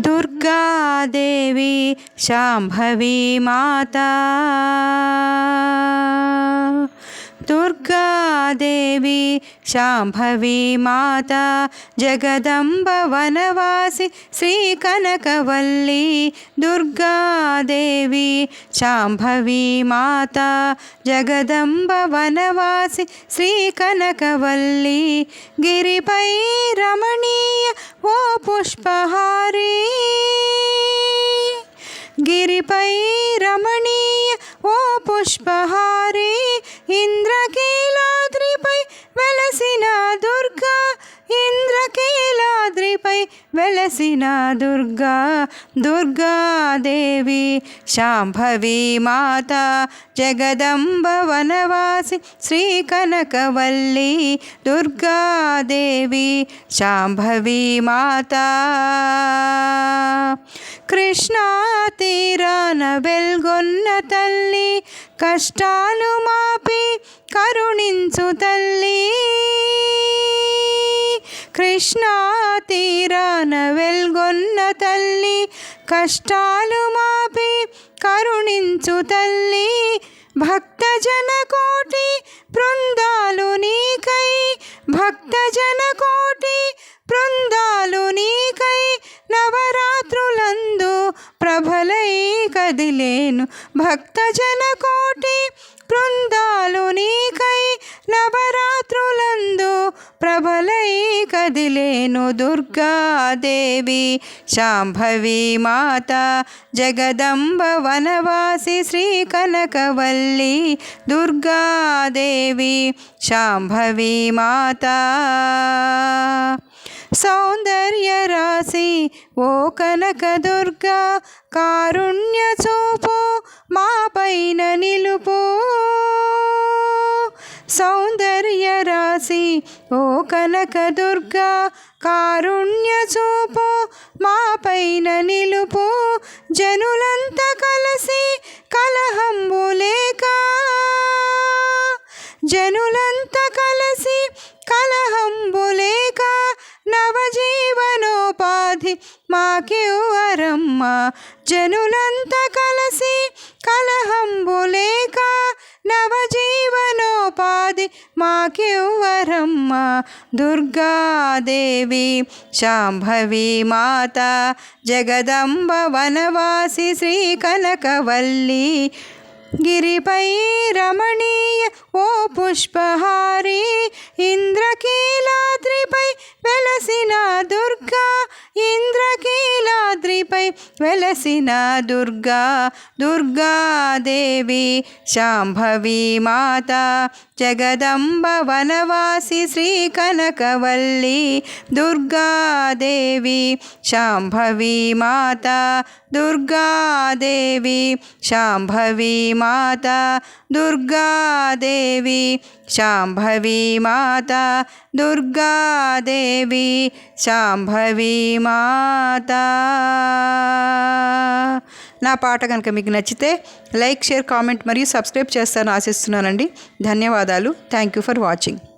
दुर्गादेवी शाम्भवी माता। दुर्गादेवी शाम्भवी माता जगदम्ब वनवासी श्रीकनकवल्ली। दुर्गादेवी शाम्भवी माता जगदम्ब वनवासी श्रीकनकवल्ली। गिरिपै रमणीय ओ पुष्पहारी। गिरिपै रमणीय ओ पुष्पहारी। इंद्रकीलाद्रिपै వెలసిన దుర్గా। ఇంద్రకీలాద్రిపై వెలసిన దుర్గా। దుర్గాదేవి శాంభవి మాత జగదంబ వనవాసి శ్రీకనకవల్లి। దుర్గాదేవి శాంభవి మాత। కృష్ణా తీరాన వెల్గొన్న తల్లి కష్టాలు మాపి కరుణించు తల్లి। కృష్ణా తీరాన వెల్గొన్న తల్లి కష్టాలు మాపి కరుణించు తల్లి। భక్తజన కోటి బృందాలు నీకై। భక్తజన కోటి బృందాలు నీకై నవరాత్రులందు ప్రభలై కదిలేను। భక్తజన కోటి బృందాలు నీకై నవరాత్రులందు ప్రభలై కదిలేను। దుర్గాదేవి శాంభవి మాత జగదంబ వనవాసి శ్రీకనకవల్లి। దుర్గాదేవి శాంభవి మాత। సౌందర్య రాశి ఓ కనక దుర్గా కారుణ్య చూపు మా పైన నిలుపు। సౌందర్య రాశి ఓ కనక దుర్గా కారుణ్య చూపు మా పైన నిలుపు। జనులంత కలిసి కలహంబు లేక। జనులంత కలిసి కలహంబు లేక నవజీవనోపాధి మాకివ్వరమ్మ। జనులంత కలిసి కలహంబు లేక నవజీవనోపాధి మాకివ్వరమ్మ। దుర్గాదేవి శాంభవి మాత జగదంబ వనవాసి శ్రీకనకవల్లి। గిరిపై రమణీయ ఓ పుష్పహారి। ఇంద్రకీలాద్రిపై వెలసిన దుర్గా। ఇంద్రకీలాద్రిపై వెలసిన దుర్గా। దుర్గాదేవి శాంభవి మాత జగదంబ వనవాసి శ్రీకనకవల్లి। దుర్గాదేవి శాంభవి మాత। దుర్గాదేవి శాంభవి మాత। దుర్గాదేవి శాంభవి మాత। దుర్గాదేవి శాంభవి మాత। నా పాట కనుక మీకు నచ్చితే లైక్, షేర్, కామెంట్ మరియు సబ్స్క్రైబ్ చేస్తారని ఆశిస్తున్నానండి। ధన్యవాదాలు. Thank you for watching.